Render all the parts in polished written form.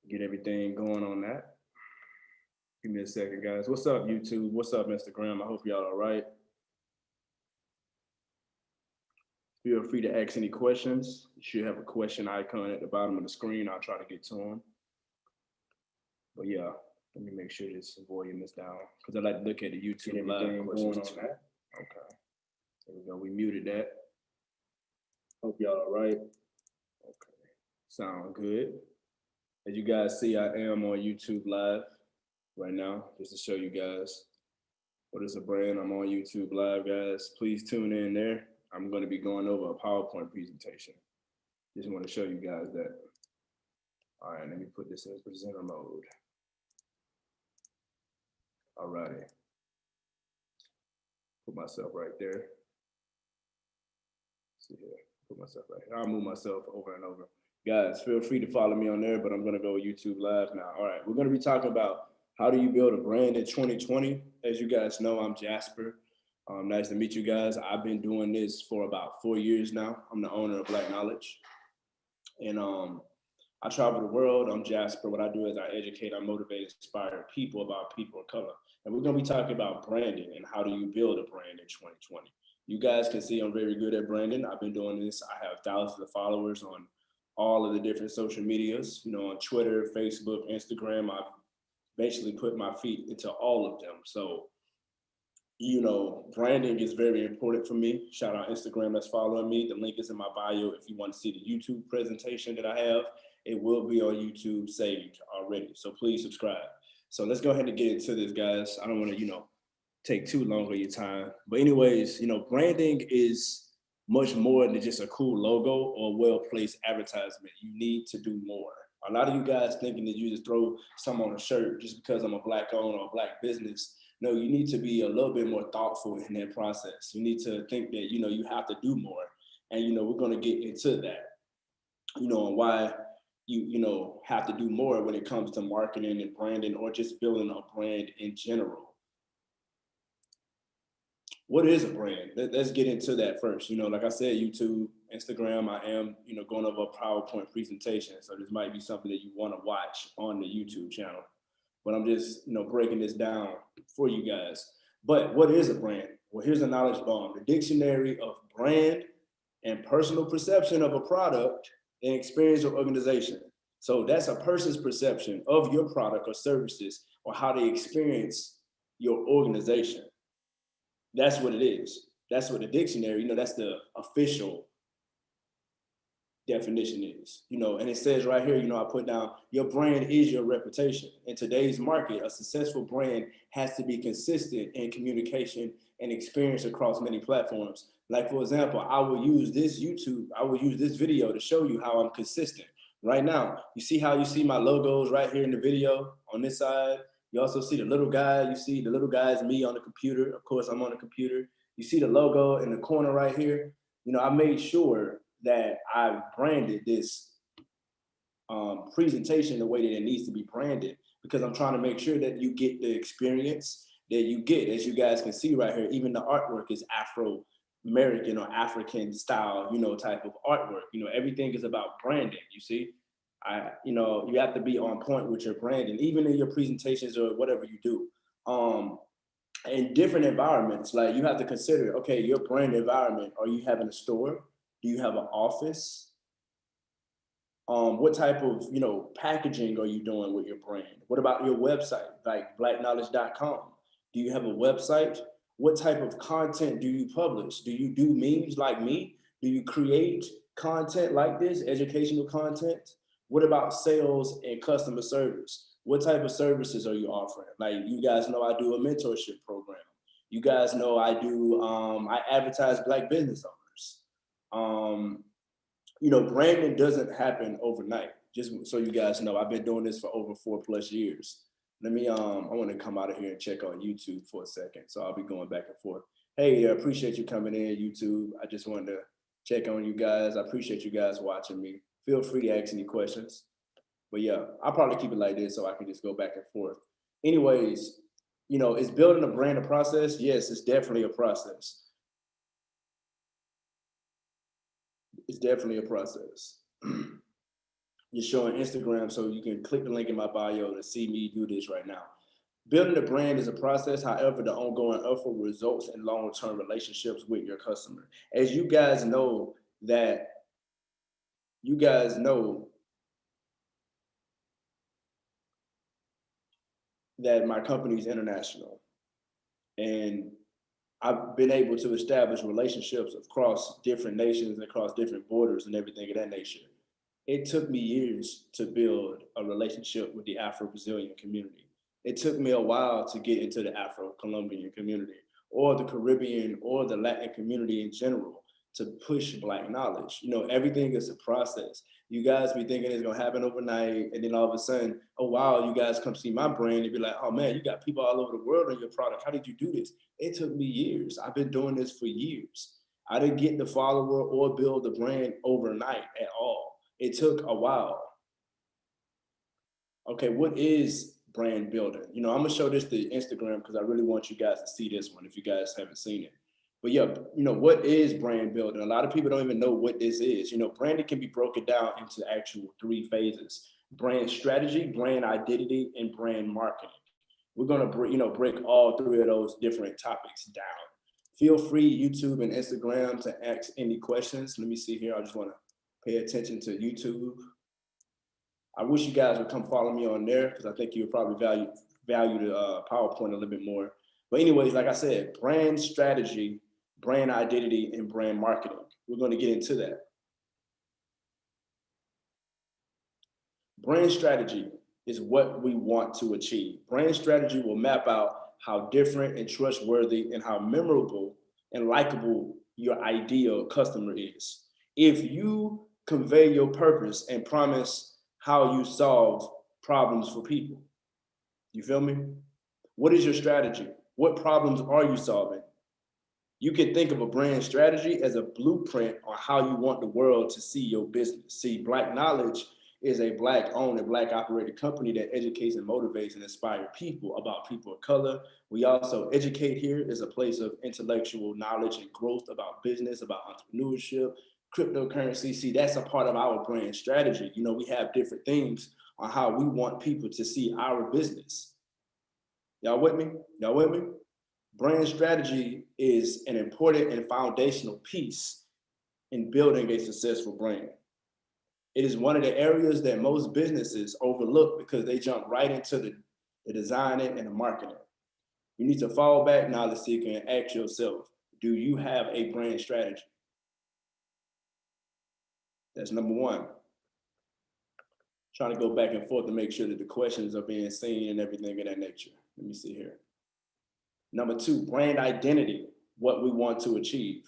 Get everything going on that. Give me a second, guys. What's up, YouTube? What's up, Instagram? I hope y'all all right. Feel free to ask any questions. You should have a question icon at the bottom of the screen. I'll try to get to them. But yeah, let me make sure this volume is down because I like to look at the YouTube live questions too. Okay, there we go. We muted that. Hope y'all all right. Okay, sound good. As you guys see, I am on YouTube live right now, just to show you guys what is a brand. I'm on YouTube live, guys. Please tune in there. I'm going to be going over a PowerPoint presentation. Just want to show you guys that. All right, let me put this in presenter mode. All righty. Put myself right there. Let's see here. Put myself right here. I'll move myself over and over. Guys, feel free to follow me on there, but I'm going to go YouTube live now. All right, we're going to be talking about how do you build a brand in 2020. As you guys know, I'm Jasper. Nice to meet you guys. I've been doing this for about 4 years now. I'm the owner of Black Knowledge. And I travel the world. I'm Jasper. What I do is I educate, I motivate, inspire people about people of color. And we're going to be talking about branding and how do you build a brand in 2020. You guys can see I'm very good at branding. I've been doing this. I have thousands of followers on all of the different social medias, on Twitter, Facebook, Instagram. I've basically put my feet into all of them. So, branding is very important for me. Shout out Instagram that's following me. The link is in my bio. If you want to see the YouTube presentation that I have, it will be on YouTube saved already. So please subscribe. So let's go ahead and get into this, guys. I don't want to, take too long of your time. But anyways, branding is much more than just a cool logo or well-placed advertisement. You need to do more. A lot of you guys thinking that you just throw some on a shirt just because I'm a black owner or a black business. No, you need to be a little bit more thoughtful in that process. You need to think that, you have to do more. And, we're going to get into that, and why you have to do more when it comes to marketing and branding or just building a brand in general. What is a brand? Let's get into that first. Like I said, YouTube, Instagram, I am, going over a PowerPoint presentation. So this might be something that you want to watch on the YouTube channel. But I'm just, breaking this down for you guys. But what is a brand? Well, here's a knowledge bomb. The dictionary of brand and personal perception of a product and experience or organization. So that's a person's perception of your product or services or how they experience your organization. That's what it is. That's what the dictionary, that's the official definition is, and it says right here, I put down your brand is your reputation. In today's market, a successful brand has to be consistent in communication and experience across many platforms. Like, for example, I will use this video to show you how I'm consistent. Right now, you see how you see my logos right here in the video on this side. You also see the little guy. You see the little guy is me on the computer. Of course, I'm on the computer. You see the logo in the corner right here. I made sure that I branded this presentation the way that it needs to be branded because I'm trying to make sure that you get the experience that you get. As you guys can see right here, even the artwork is Afro-American or African style, type of artwork. Everything is about branding, you see. You have to be on point with your branding, even in your presentations or whatever you do. In different environments, like you have to consider, okay, your brand environment, are you having a store? Do you have an office? What type of, packaging are you doing with your brand? What about your website, like blackknowledge.com? Do you have a website? What type of content do you publish? Do you do memes like me? Do you create content like this, educational content? What about sales and customer service? What type of services are you offering? Like, you guys know I do a mentorship program. You guys know I do, I advertise Black business owners. Branding doesn't happen overnight. Just so you guys know, I've been doing this for over 4+ years. I want to come out of here and check on YouTube for a second. So I'll be going back and forth. Hey, I appreciate you coming in, YouTube. I just wanted to check on you guys. I appreciate you guys watching me. Feel free to ask any questions. But yeah, I'll probably keep it like this so I can just go back and forth. Anyways, is building a brand a process? Yes, it's definitely a process. It's definitely a process. You're showing Instagram, so you can click the link in my bio to see me do this right now. Building a brand is a process. However, the ongoing effort results in long-term relationships with your customer. As you guys know that my company is international, and I've been able to establish relationships across different nations, across different borders, and everything of that nature. It took me years to build a relationship with the Afro-Brazilian community. It took me a while to get into the Afro-Colombian community or the Caribbean or the Latin community in general to push Black knowledge. You know, everything is a process. You guys be thinking it's gonna happen overnight, and then all of a sudden, oh wow, you guys come see my brand and be like, oh man, you got people all over the world on your product. How did you do this? It took me years. I've been doing this for years. I didn't get the follower or build the brand overnight at all. It took a while. Okay, what is brand building? You know, I'm gonna show this to Instagram because I really want you guys to see this one if you guys haven't seen it. But yeah, you know, what is brand building? A lot of people don't even know what this is. You know, branding can be broken down into actual three phases: brand strategy, brand identity, and brand marketing. We're gonna break all three of those different topics down. Feel free, YouTube and Instagram, to ask any questions. Let me see here. I just want to pay attention to YouTube. I wish you guys would come follow me on there because I think you would probably value the PowerPoint a little bit more. But anyways, like I said, brand strategy, brand identity, and brand marketing. We're going to get into that. Brand strategy is what we want to achieve. Brand strategy will map out how different and trustworthy and how memorable and likable your ideal customer is. If you convey your purpose and promise how you solve problems for people, you feel me? What is your strategy? What problems are you solving? You can think of a brand strategy as a blueprint on how you want the world to see your business. See, Black Knowledge is a Black owned and Black operated company that educates and motivates and inspires people about people of color. We also educate here as a place of intellectual knowledge and growth about business, about entrepreneurship, cryptocurrency. See, that's a part of our brand strategy. You know, we have different things on how we want people to see our business. Y'all with me? Y'all with me? Brand strategy is an important and foundational piece in building a successful brand. It is one of the areas that most businesses overlook because they jump right into the designing and the marketing. You need to fall back, knowledge seeker, and ask yourself, do you have a brand strategy? That's number one. Trying to go back and forth to make sure that the questions are being seen and everything of that nature. Let me see here. Number two, brand identity, what we want to achieve.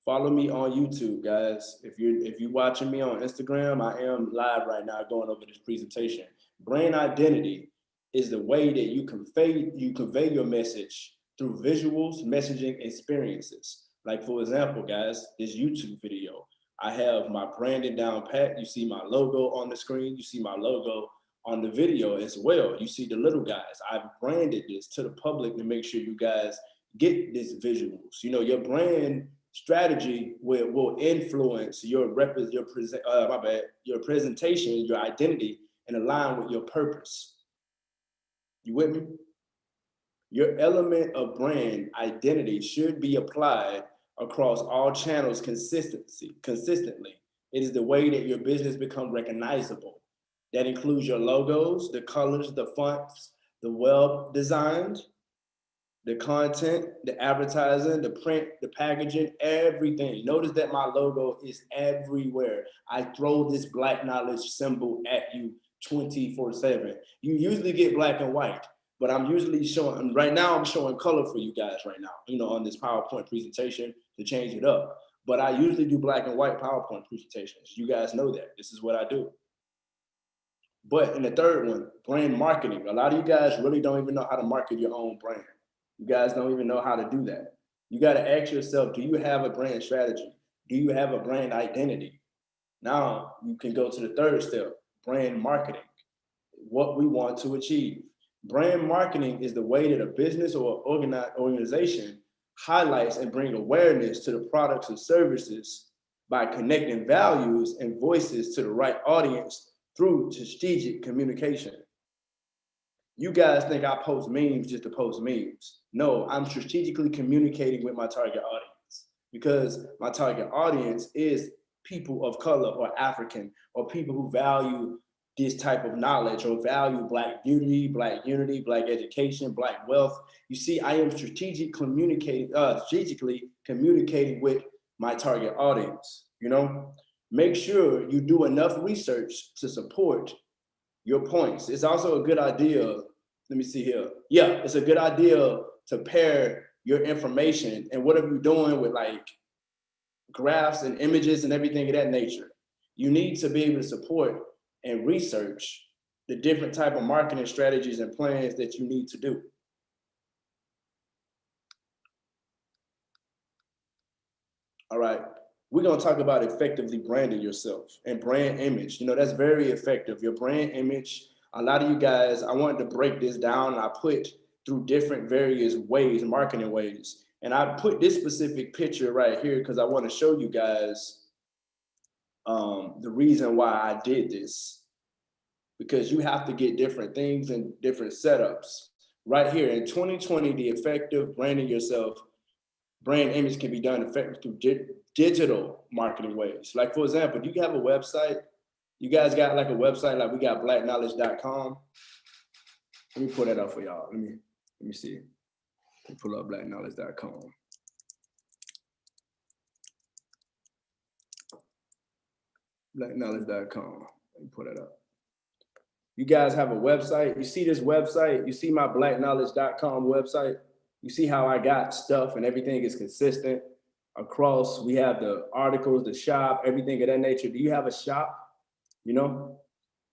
Follow me on YouTube, guys. If you're watching me on Instagram, I am live right now going over this presentation. Brand identity is the way that you convey your message through visuals, messaging, experiences. Like for example, guys, this YouTube video, I have my branding down pat. You see my logo on the screen. You see my logo on the video as well. You see the little guys. I've branded this to the public to make sure you guys get these visuals. You know, your brand strategy will influence your presentation, your identity, and align with your purpose. You with me? Your element of brand identity should be applied across all channels consistently. It is the way that your business becomes recognizable. That includes your logos, the colors, the fonts, the web designs, the content, the advertising, the print, the packaging, everything. Notice that my logo is everywhere. I throw this Black Knowledge symbol at you 24/7. You usually get black and white, but I'm usually showing, right now I'm showing color for you guys right now, you know, on this PowerPoint presentation to change it up. But I usually do black and white PowerPoint presentations. You guys know that. This is what I do. But in the third one, brand marketing. A lot of you guys really don't even know how to market your own brand. You guys don't even know how to do that. You got to ask yourself, do you have a brand strategy? Do you have a brand identity? Now you can go to the third step, brand marketing, what we want to achieve. Brand marketing is the way that a business or organization highlights and bring awareness to the products and services by connecting values and voices to the right audience through strategic communication. You guys think I post memes just to post memes. No, I'm strategically communicating with my target audience because my target audience is people of color or African or people who value this type of knowledge or value Black beauty, Black unity, Black education, Black wealth. You see, I am strategically communicating with my target audience. You know, make sure you do enough research to support your points. It's also a good idea. Let me see here. Yeah, it's a good idea to pair your information and whatever you're doing with like graphs and images and everything of that nature. You need to be able to support and research the different type of marketing strategies and plans that you need to do. All right. We're going to talk about effectively branding yourself and brand image. You know, that's very effective. Your brand image, a lot of you guys, I wanted to break this down and I put through different various ways, marketing ways. And I put this specific picture right here because I want to show you guys the reason why I did this. Because you have to get different things and different setups. Right here in 2020, the effective branding yourself brand image can be done effectively through digital marketing ways. Like for example, do you have a website? You guys got like a website, like we got blackknowledge.com. Let me pull that up for y'all. Let me see. Let me pull up blackknowledge.com. Blackknowledge.com. Let me pull that up. You guys have a website. You see this website? You see my blackknowledge.com website? You see how I got stuff and everything is consistent across. We have the articles, the shop, everything of that nature. Do you have a shop? You know,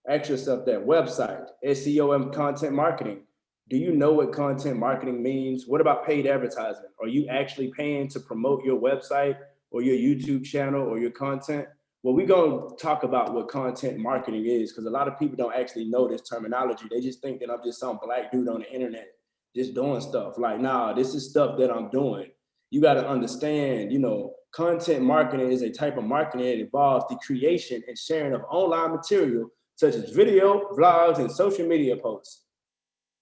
ask yourself that. Website, SEO and content marketing. Do you know what content marketing means? What about paid advertising? Are you actually paying to promote your website or your YouTube channel or your content? Well, we're going to talk about what content marketing is because a lot of people don't actually know this terminology. They just think that I'm just some Black dude on the internet just doing stuff. Like, nah, this is stuff that I'm doing. You got to understand, you know, content marketing is a type of marketing that involves the creation and sharing of online material such as video, vlogs, and social media posts.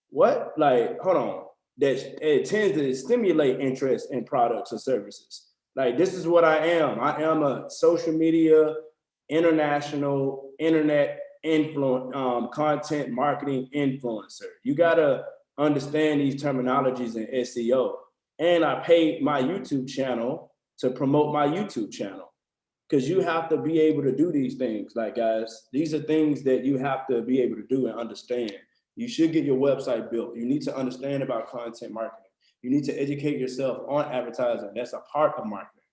What? Like, hold on. That it tends to stimulate interest in products or services. Like, this is what I am. I am a social media, international, internet content marketing influencer. You gotta understand these terminologies in SEO. And I paid my YouTube channel to promote my YouTube channel because you have to be able to do these things. Like, guys, these are things that you have to be able to do and understand. You should get your website built. You need to understand about content marketing. You need to educate yourself on advertising. That's a part of marketing.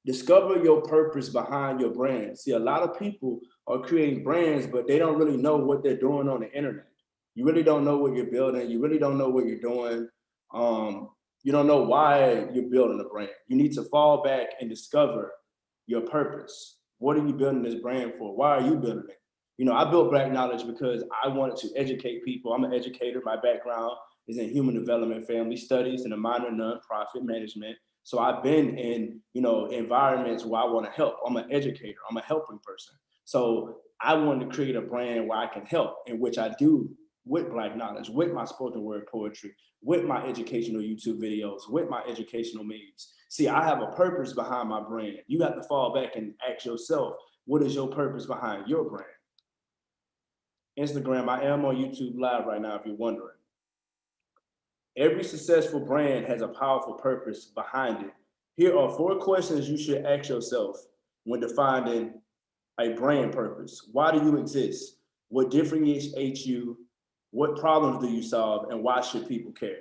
Discover your purpose behind your brand. See, a lot of people are creating brands, but they don't really know what they're doing on the internet. You really don't know what you're building. You really don't know what you're doing. You don't know why you're building a brand. You need to fall back and discover your purpose. What are you building this brand for? Why are you building it? You know, I built Black Knowledge because I wanted to educate people. I'm an educator. My background is in human development, family studies, and a minor in nonprofit management. So I've been in, you know, environments where I want to help. I'm an educator. I'm a helping person. So I wanted to create a brand where I can help, in which I do with Black Knowledge, with my spoken word poetry, with my educational YouTube videos, with my educational memes. See, I have a purpose behind my brand. You have to fall back and ask yourself, what is your purpose behind your brand? Instagram, I am on YouTube Live right now if you're wondering. Every successful brand has a powerful purpose behind it. Here are 4 questions you should ask yourself when defining a brand purpose. Why do you exist? What differentiates you? What problems do you solve? And why should people care?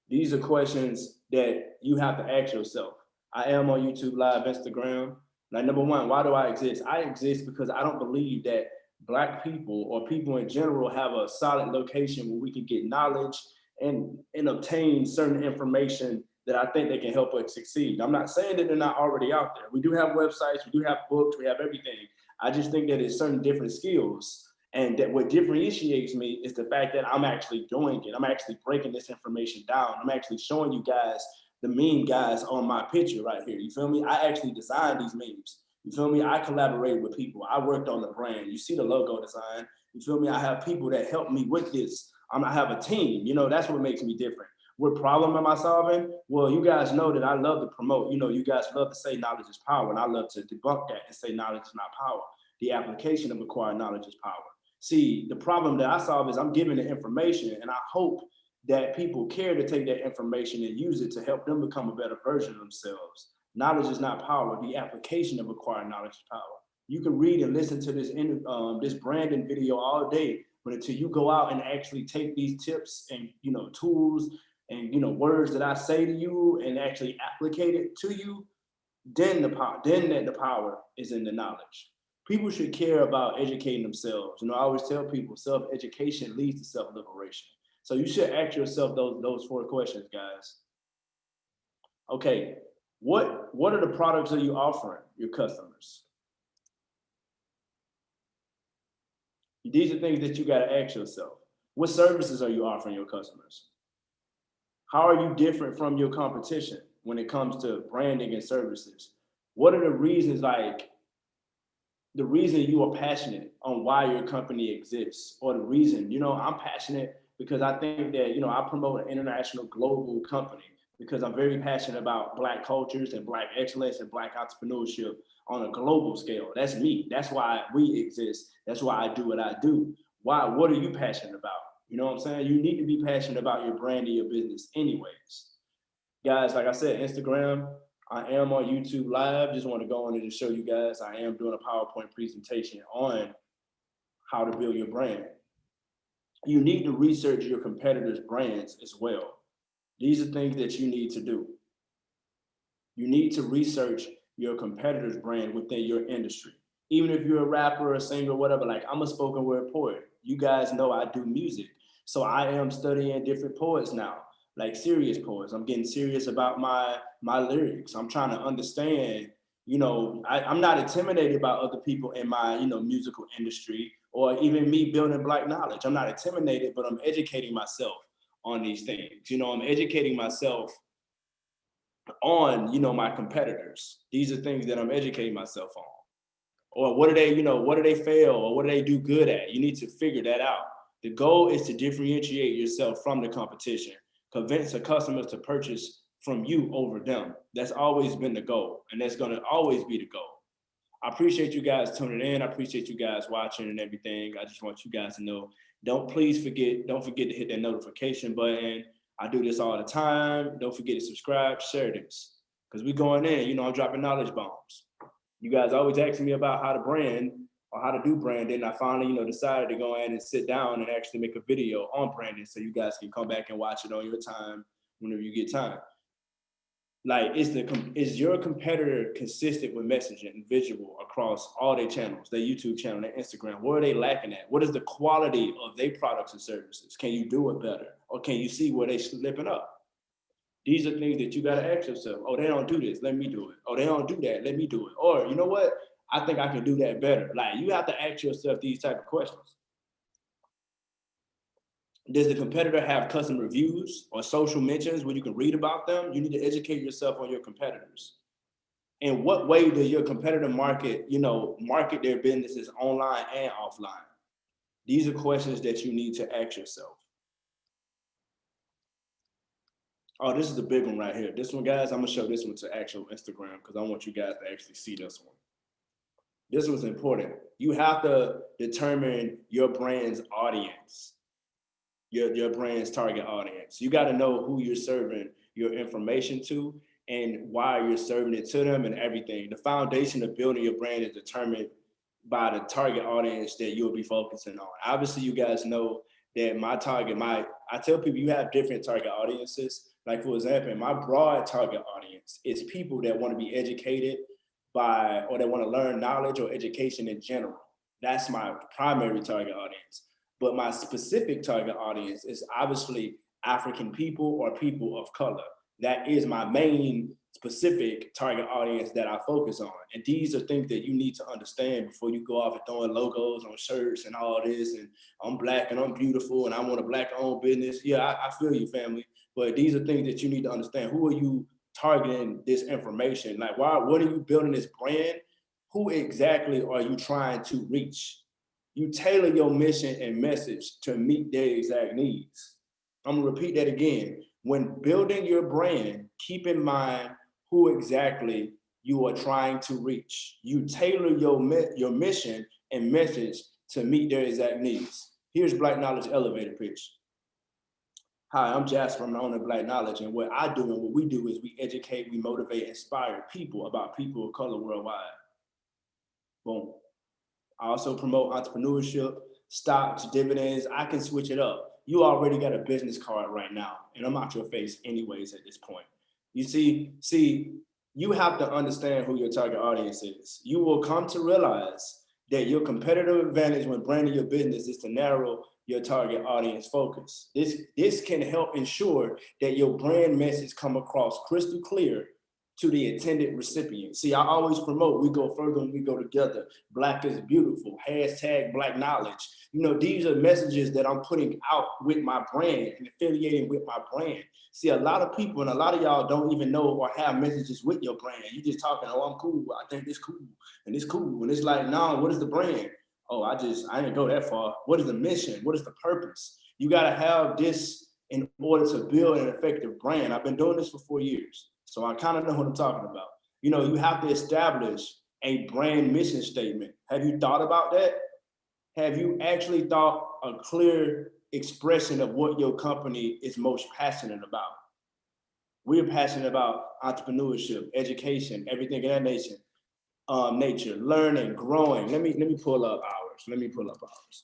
These are questions that you have to ask yourself. I am on YouTube Live, Instagram. Like, number 1, why do I exist? I exist because I don't believe that Black people or people in general have a solid location where we can get knowledge and obtain certain information that I think they can help us succeed. I'm not saying that they're not already out there. We do have websites, we do have books, we have everything. I just think that it's certain different skills. And that what differentiates me is the fact that I'm actually doing it. I'm actually breaking this information down. I'm actually showing you guys the meme guys on my picture right here. You feel me? I actually designed these memes. You feel me? I collaborated with people. I worked on the brand. You see the logo design. You feel me? I have people that help me with this. I have a team. You know, that's what makes me different. What problem am I solving? Well, you guys know that I love to promote. You know, you guys love to say knowledge is power, and I love to debunk that and say knowledge is not power. The application of acquired knowledge is power. See, the problem that I solve is I'm giving the information, and I hope that people care to take that information and use it to help them become a better version of themselves. Knowledge is not power. The application of acquired knowledge is power. You can read and listen to this branding video all day, but until you go out and actually take these tips and tools and words that I say to you and actually applicate it to you, then the power is in the knowledge. People should care about educating themselves. I always tell people self-education leads to self-liberation. So you should ask yourself those 4 questions, guys. Okay, what are the products that you offering your customers? These are things that you got to ask yourself. What services are you offering your customers? How are you different from your competition when it comes to branding and services? What are the reasons, like the reason you are passionate on why your company exists, or the reason, I'm passionate because I think that, I promote an international global company because I'm very passionate about Black cultures and Black excellence and Black entrepreneurship on a global scale. That's me. That's why we exist. That's why I do what I do. Why? What are you passionate about? You know what I'm saying? You need to be passionate about your brand and your business anyways. Guys, like I said, Instagram, I am on YouTube Live. Just want to go on and just show you guys I am doing a PowerPoint presentation on how to build your brand. You need to research your competitors' brands as well. These are things that you need to do. You need to research your competitor's brand within your industry. Even if you're a rapper, a singer, whatever, like I'm a spoken word poet. You guys know I do music. So I am studying different poets now, like serious poets. I'm getting serious about my lyrics. I'm trying to understand, I'm not intimidated by other people in my, musical industry or even me building Black knowledge. I'm not intimidated, but I'm educating myself on these things. I'm educating myself on, my competitors. These are things that I'm educating myself on. Or what do they fail or what do they do good at? You need to figure that out. The goal is to differentiate yourself from the competition, convince the customers to purchase from you over them. That's always been the goal, and that's gonna always be the goal. I appreciate you guys tuning in. I appreciate you guys watching and everything. I just want you guys to know, don't forget to hit that notification button. I do this all the time. Don't forget to subscribe, share this, because we going in, I'm dropping knowledge bombs. You guys always asking me about how to brand or how to do branding. I finally, decided to go in and sit down and actually make a video on branding so you guys can come back and watch it on your time whenever you get time. Like, is your competitor consistent with messaging and visual across all their channels, their YouTube channel, their Instagram? Where are they lacking at? What is the quality of their products and services? Can you do it better? Or can you see where they slipping up? These are things that you got to ask yourself. Oh, they don't do this, let me do it. Oh, they don't do that, let me do it. Or, you know what? I think I can do that better. Like, you have to ask yourself these type of questions. Does the competitor have custom reviews or social mentions where you can read about them? You need to educate yourself on your competitors. In what way does your competitor market their businesses online and offline? These are questions that you need to ask yourself. Oh, this is the big one right here. This one, guys, I'm gonna show this one to actual Instagram because I want you guys to actually see this one. This was important. You have to determine your brand's audience, your brand's target audience. You got to know who you're serving your information to and why you're serving it to them and everything. The foundation of building your brand is determined by the target audience that you'll be focusing on. Obviously, you guys know that I tell people you have different target audiences. Like, for example, my broad target audience is people that want to be educated by, or that want to learn knowledge or education in general. That's my primary target audience. But my specific target audience is obviously African people or people of color. That is my main specific target audience that I focus on. And these are things that you need to understand before you go off and throwing logos on shirts and all this. And I'm black and I'm beautiful and I want a black owned business. Yeah, I feel you, family. But these are things that you need to understand. Who are you targeting this information? Like, why, what are you building this brand? Who exactly are you trying to reach? You tailor your mission and message to meet their exact needs. I'm gonna repeat that again. When building your brand, keep in mind who exactly you are trying to reach. You tailor your mission and message to meet their exact needs. Here's Black Knowledge elevator pitch. Hi, I'm Jasper, I'm the owner of Black Knowledge, and what I do and what we do is we educate, we motivate, inspire people about people of color worldwide. Boom. I also promote entrepreneurship, stocks, dividends. I can switch it up. You already got a business card right now, and I'm out your face anyways at this point. You see, you have to understand who your target audience is. You will come to realize that your competitive advantage when branding your business is to narrow your target audience focus. This can help ensure that your brand message come across crystal clear to the intended recipient. See, I always promote, we go further when we go together. Black is beautiful, hashtag Black Knowledge. You know, these are messages that I'm putting out with my brand and affiliating with my brand. See, a lot of people and a lot of y'all don't even know or have messages with your brand. You just talking, oh, I'm cool, I think this cool, and it's cool. And it's like, no, what is the brand? Oh, I didn't go that far. What is the mission? What is the purpose? You gotta have this in order to build an effective brand. I've been doing this for 4 years. So I kind of know what I'm talking about. You know, you have to establish a brand mission statement. Have you thought about that? Have you actually thought a clear expression of what your company is most passionate about? We're passionate about entrepreneurship, education, everything in that nature, learning, growing. Let me pull up ours.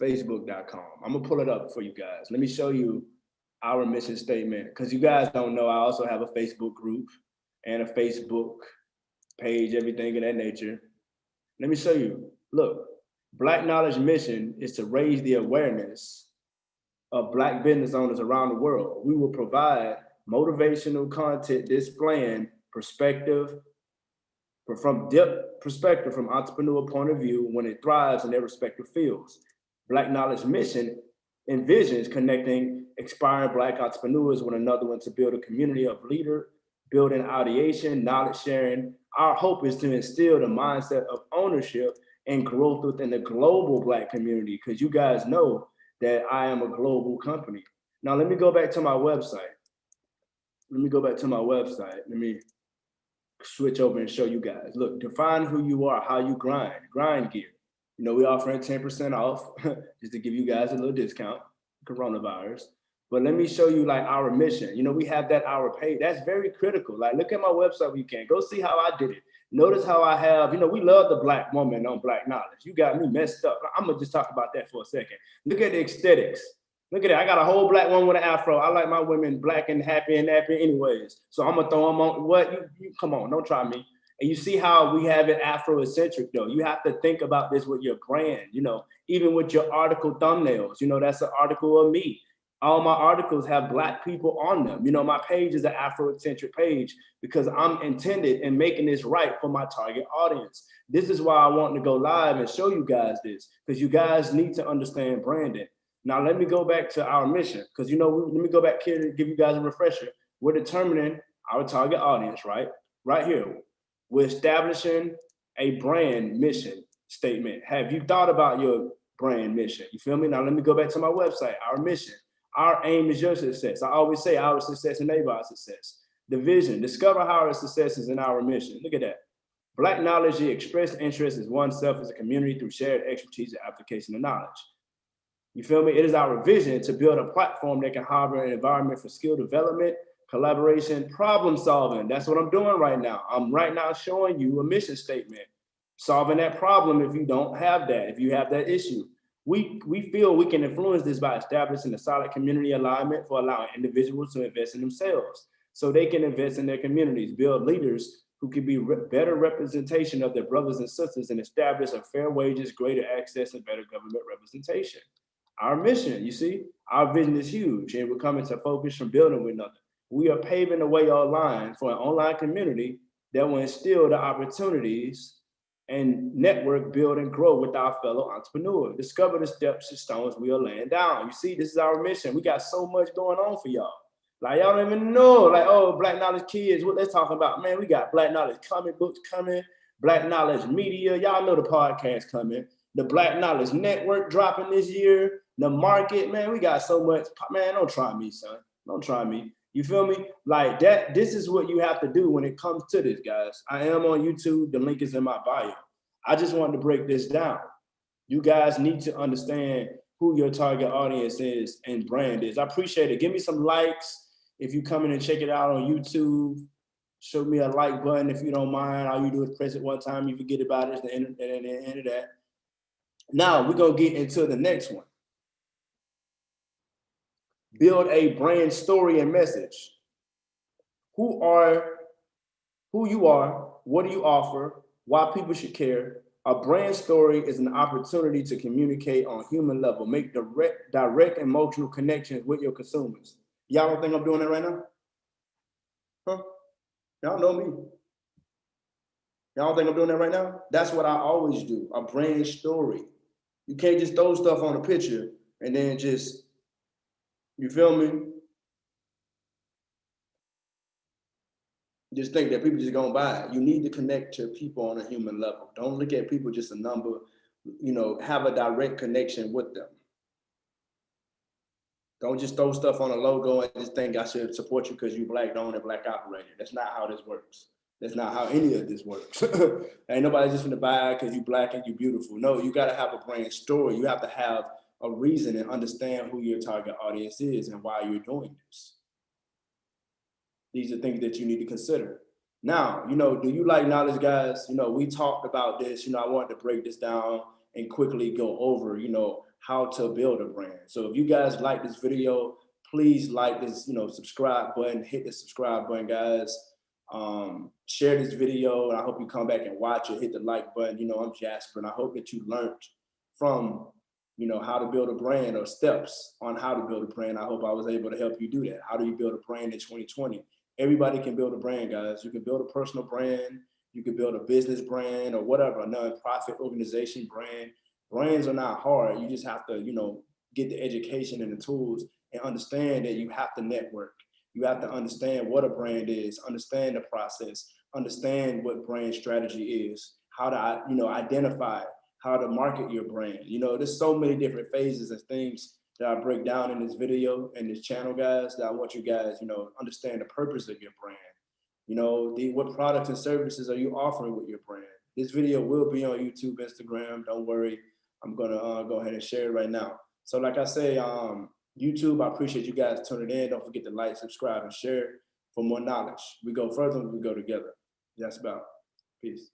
Facebook.com. I'm gonna pull it up for you guys. Let me show you our mission statement, because you guys don't know, I also have a Facebook group and a Facebook page, everything of that nature. Let me show you. Look, Black Knowledge mission is to raise the awareness of Black business owners around the world. We will provide motivational content displaying perspective from entrepreneur point of view when it thrives in their respective fields. Black Knowledge mission envisions connecting aspiring Black entrepreneurs with another one to build a community of leader, building ideation, knowledge sharing. Our hope is to instill the mindset of ownership and growth within the global Black community, because you guys know that I am a global company. Now, let me go back to my website. Let me switch over and show you guys. Look, define who you are, how you grind gear. You know, we're offering 10% off just to give you guys a little discount, coronavirus. But let me show you like our mission. You know, we have that our page. That's very critical. Like, look at my website when you can. Go see how I did it. Notice how I have, you know, we love the Black woman on Black Knowledge. You got me messed up. I'm gonna just talk about that for a second. Look at the aesthetics. Look at it. I got a whole Black woman with an afro. I like my women Black and happy and nappy anyways. So I'm gonna throw them on. What? You come on, don't try me. And you see how we have it Afro-centric though. You have to think about this with your brand, you know, even with your article thumbnails. You know, that's an article of me. All my articles have Black people on them. You know, my page is an Afro-centric page because I'm intended in making this right for my target audience. This is why I want to go live and show you guys this, because you guys need to understand branding. Now, let me go back to our mission, because, you know, let me go back here to give you guys a refresher. We're determining our target audience, right? Right here. We're establishing a brand mission statement. Have you thought about your brand mission? You feel me? Now, let me go back to my website, our mission. Our aim is your success. I always say our success enables our success. The vision, discover how our success is in our mission. Look at that. Black Knowledge, the expressed interest is oneself as a community through shared expertise and application of knowledge. You feel me? It is our vision to build a platform that can harbor an environment for skill development, collaboration, problem solving. That's what I'm doing right now. I'm right now showing you a mission statement, solving that problem if you don't have that, if you have that issue. We feel we can influence this by establishing a solid community alignment for allowing individuals to invest in themselves so they can invest in their communities, build leaders who can be better representation of their brothers and sisters, and establish a fair wages, greater access, and better government representation. Our mission, you see, our vision is huge, and we're coming to focus from building with another. We are paving the way online for an online community that will instill the opportunities and network, build, and grow with our fellow entrepreneurs. Discover the steps and stones we are laying down. You see, this is our mission. We got so much going on for y'all. Like, y'all don't even know, like, oh, Black Knowledge Kids, what they're talking about. Man, we got Black Knowledge comic books coming, Black Knowledge Media. Y'all know the podcast coming. The Black Knowledge Network dropping this year. The market, man, we got so much. Man, don't try me, son. Don't try me. You feel me? Like that, this is what you have to do when it comes to this, guys. I am on YouTube. The link is in my bio. I just wanted to break this down. You guys need to understand who your target audience is and brand is. I appreciate it. Give me some likes. If you come in and check it out on YouTube, show me a like button if you don't mind. All you do is press it one time. You forget about it. It's the end of that. Now we're going to get into the next one. Build a brand story and message. Who you are, what do you offer, why people should care. A brand story is an opportunity to communicate on human level, make direct emotional connections with your consumers. Y'all don't think I'm doing that right now? Huh? Y'all know me. Y'all don't think I'm doing that right now? That's what I always do, a brand story. You can't just throw stuff on a picture and then just, you feel me? Just think that people just gonna buy it. You need to connect to people on a human level. Don't look at people just a number, have a direct connection with them. Don't just throw stuff on a logo and just think I should support you because you Black owned and Black operated. That's not how this works. That's not how any of this works. Ain't nobody just gonna buy it because you Black and you beautiful. No, you gotta have a brand story. You have to have a reason and understand who your target audience is and why you're doing this. These are things that you need to consider. Now, do you like knowledge, guys? We talked about this. I wanted to break this down and quickly go over, how to build a brand. So if you guys like this video, please like this, subscribe button, hit the subscribe button, guys. Share this video, and I hope you come back and watch it, hit the like button. I'm Jasper, and I hope that you learned from, how to build a brand or steps on how to build a brand. I hope I was able to help you do that. How do you build a brand in 2020? Everybody can build a brand, guys. You can build a personal brand. You can build a business brand or whatever, a nonprofit organization brand. Brands are not hard. You just have to, get the education and the tools and understand that you have to network. You have to understand what a brand is, understand the process, understand what brand strategy is, how to, identify, how to market your brand. There's so many different phases and things that I break down in this video and this channel, guys, that I want you guys, understand the purpose of your brand. What products and services are you offering with your brand? This video will be on YouTube, Instagram. Don't worry. I'm going to go ahead and share it right now. So like I say, YouTube, I appreciate you guys tuning in. Don't forget to like, subscribe, and share for more knowledge. We go further, we go together. That's about. Peace.